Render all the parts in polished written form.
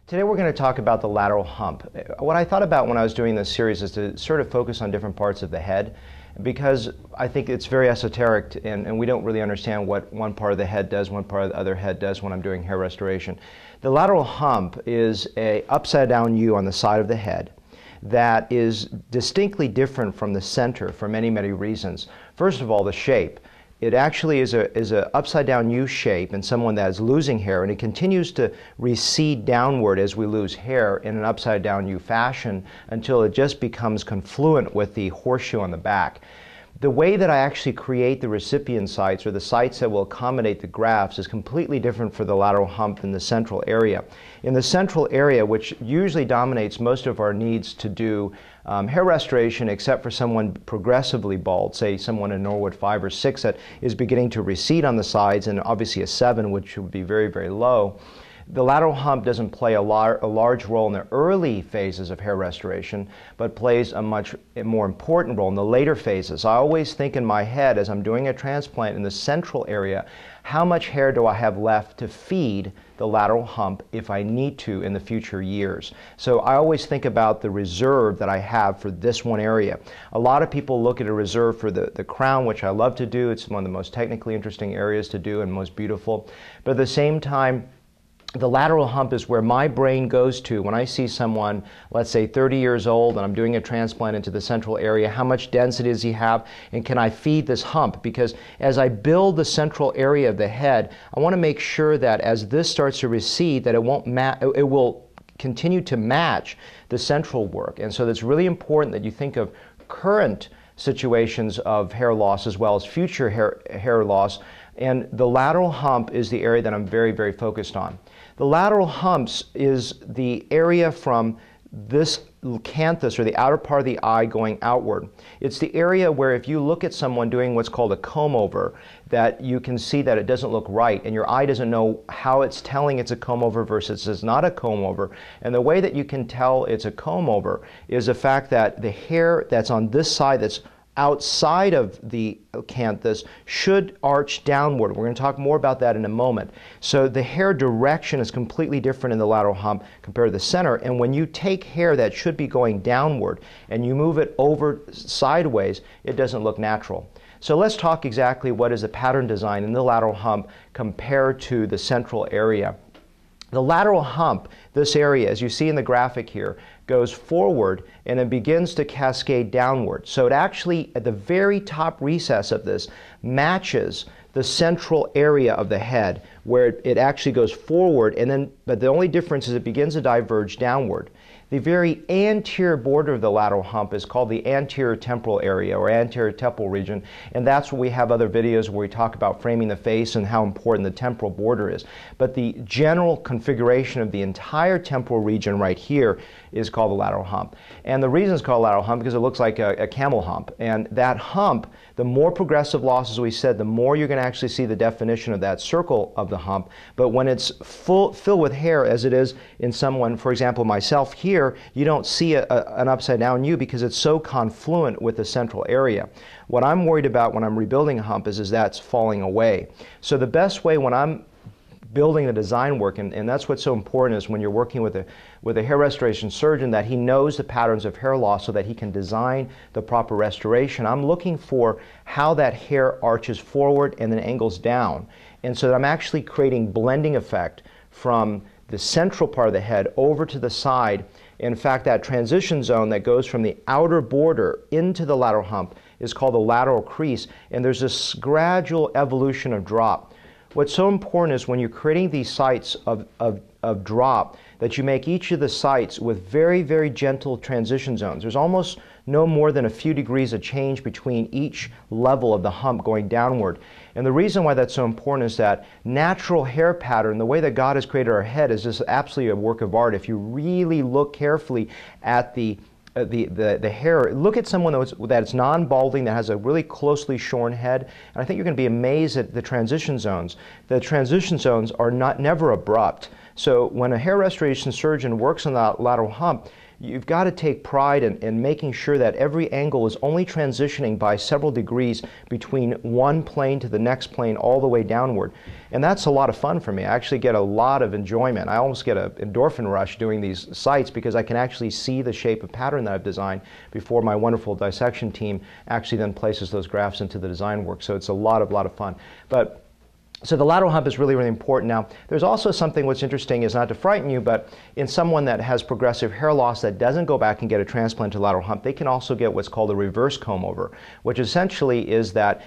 Today we're going to talk about the lateral hump. What I thought about when I was doing this series is to sort of focus on different parts of the head, because I think it's very esoteric and we don't really understand what one part of the head does, one part of the other head does when I'm doing hair restoration. The lateral hump is an upside down U on the side of the head that is distinctly different from the center for many, many reasons. First of all, the shape. It actually is a upside down U shape in someone that is losing hair, and it continues to recede downward as we lose hair in an upside down U fashion until it just becomes confluent with the horseshoe on the back. The way that I actually create the recipient sites, or the sites that will accommodate the grafts, is completely different for the lateral hump in the central area. In the central area, which usually dominates most of our needs to do hair restoration, except for someone progressively bald, say someone in Norwood 5 or 6 that is beginning to recede on the sides, and obviously a 7, which would be very, very low. The lateral hump doesn't play a large role in the early phases of hair restoration, but plays a much more important role in the later phases. I always think in my head, as I'm doing a transplant in the central area, how much hair do I have left to feed the lateral hump if I need to in the future years? So I always think about the reserve that I have for this one area. A lot of people look at a reserve for the crown, which I love to do. It's one of the most technically interesting areas to do and most beautiful. But at the same time, the lateral hump is where my brain goes to when I see someone, let's say 30 years old, and I'm doing a transplant into the central area. How much density does he have, and can I feed this hump? Because as I build the central area of the head, I want to make sure that as this starts to recede, that it will continue to match the central work. And so it's really important that you think of current situations of hair loss as well as future hair loss. And the lateral hump is the area that I'm very, very focused on. The lateral humps is the area from this canthus, or the outer part of the eye, going outward. It's the area where if you look at someone doing what's called a comb-over, that you can see that it doesn't look right, and your eye doesn't know how it's telling it's a comb-over versus it's not a comb-over. And the way that you can tell it's a comb-over is the fact that the hair that's on this side, that's outside of the canthus, should arch downward. We're going to talk more about that in a moment. So the hair direction is completely different in the lateral hump compared to the center, and when you take hair that should be going downward and you move it over sideways, it doesn't look natural. So let's talk exactly what is the pattern design in the lateral hump compared to the central area. The lateral hump, this area, as you see in the graphic here, goes forward and it begins to cascade downward. So it actually, at the very top recess of this, matches the central area of the head, where it actually goes forward, and then, but the only difference is it begins to diverge downward. The very anterior border of the lateral hump is called the anterior temporal area, or anterior temporal region, and that's where we have other videos where we talk about framing the face and how important the temporal border is. But the general configuration of the entire temporal region right here is called the lateral hump. And the reason it's called lateral hump because it looks like a camel hump. And that hump, the more progressive loss, as we said, the more you're going to actually see the definition of that circle of the hump. But when it's filled with hair, as it is in someone, for example, myself here, you don't see an upside down U because it's so confluent with the central area. What I'm worried about when I'm rebuilding a hump is that's falling away. So the best way when I'm building the design work, and that's what's so important, is when you're working with a hair restoration surgeon, that he knows the patterns of hair loss so that he can design the proper restoration. I'm looking for how that hair arches forward and then angles down, and so that I'm actually creating blending effect from the central part of the head over to the side. In fact, that transition zone that goes from the outer border into the lateral hump is called the lateral crease, and there's this gradual evolution of drop. What's so important is when you're creating these sites of drop, that you make each of the sites with very, very gentle transition zones. There's almost no more than a few degrees of change between each level of the hump going downward. And the reason why that's so important is that natural hair pattern, the way that God has created our head, is just absolutely a work of art. If you really look carefully at the hair, look at someone that's non-balding, that has a really closely shorn head, and I think you're going to be amazed at the transition zones. The transition zones are never abrupt. So when a hair restoration surgeon works on that lateral hump, you've got to take pride in making sure that every angle is only transitioning by several degrees between one plane to the next plane all the way downward. And that's a lot of fun for me. I actually get a lot of enjoyment. I almost get an endorphin rush doing these sites because I can actually see the shape of pattern that I've designed before my wonderful dissection team actually then places those grafts into the design work. So it's a lot of fun. So the lateral hump is really, really important. Now, there's also something what's interesting is not to frighten you, but in someone that has progressive hair loss that doesn't go back and get a transplant to lateral hump, they can also get what's called a reverse comb-over, which essentially is that,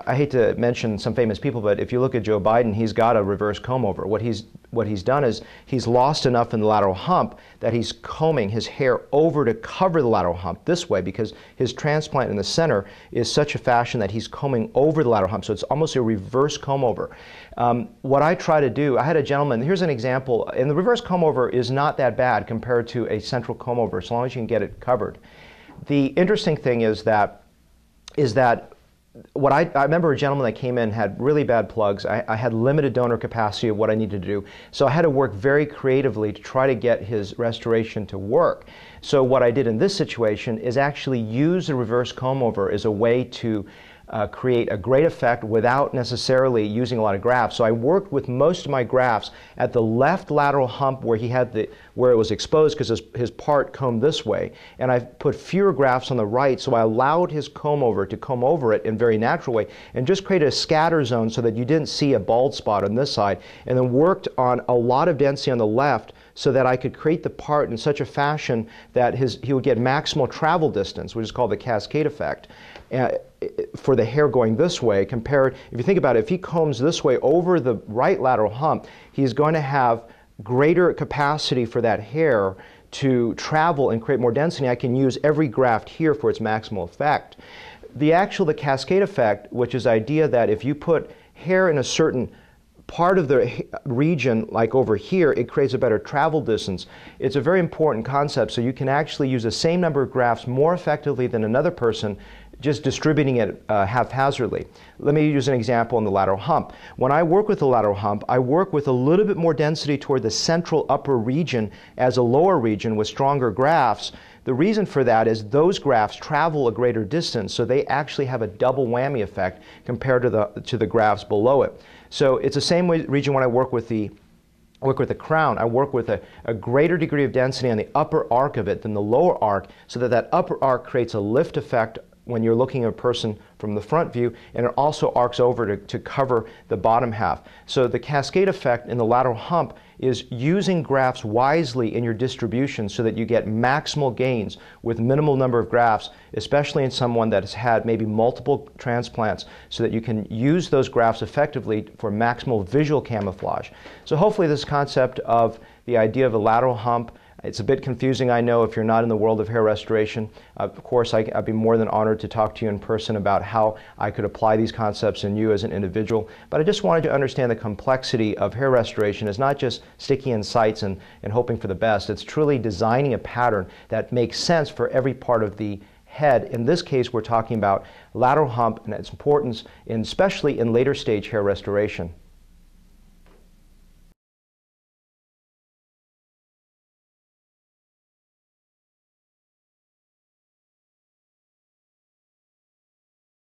I hate to mention some famous people, but if you look at Joe Biden, he's got a reverse comb-over. What he's done is he's lost enough in the lateral hump that he's combing his hair over to cover the lateral hump this way because his transplant in the center is such a fashion that he's combing over the lateral hump. So it's almost a reverse comb-over. What I try to do, I had a gentleman, here's an example, and the reverse comb-over is not that bad compared to a central comb-over as long as you can get it covered. The interesting thing is that what I remember a gentleman that came in had really bad plugs. I had limited donor capacity of what I needed to do. So I had to work very creatively to try to get his restoration to work. So what I did in this situation is actually use the reverse comb-over as a way to create a great effect without necessarily using a lot of grafts. So I worked with most of my grafts at the left lateral hump where he had where it was exposed because his part combed this way, and I put fewer grafts on the right, so I allowed his comb-over to comb over it in a very natural way and just created a scatter zone so that you didn't see a bald spot on this side, and then worked on a lot of density on the left so that I could create the part in such a fashion that he would get maximal travel distance, which is called the Cascade Effect, for the hair going this way compared, if you think about it, if he combs this way over the right lateral hump, he's going to have greater capacity for that hair to travel and create more density. I can use every graft here for its maximal effect. The Cascade Effect, which is the idea that if you put hair in a certain part of the region, like over here, it creates a better travel distance. It's a very important concept, so you can actually use the same number of grafts more effectively than another person, just distributing it haphazardly. Let me use an example in the lateral hump. When I work with the lateral hump, I work with a little bit more density toward the central upper region as a lower region with stronger grafts. The reason for that is those grafts travel a greater distance, so they actually have a double whammy effect compared to the grafts below it. So it's the same region when I work with the crown. I work with a greater degree of density on the upper arc of it than the lower arc, so that upper arc creates a lift effect when you're looking at a person from the front view, and it also arcs over to cover the bottom half. So the Cascade Effect in the lateral hump is using grafts wisely in your distribution so that you get maximal gains with minimal number of grafts, especially in someone that has had maybe multiple transplants, so that you can use those grafts effectively for maximal visual camouflage. So hopefully this concept of the idea of a lateral hump, it's a bit confusing, I know, if you're not in the world of hair restoration. Of course, I'd be more than honored to talk to you in person about how I could apply these concepts in you as an individual. But I just wanted to understand the complexity of hair restoration is not just sticking in sites and hoping for the best. It's truly designing a pattern that makes sense for every part of the head. In this case, we're talking about lateral hump and its importance, especially in later stage hair restoration.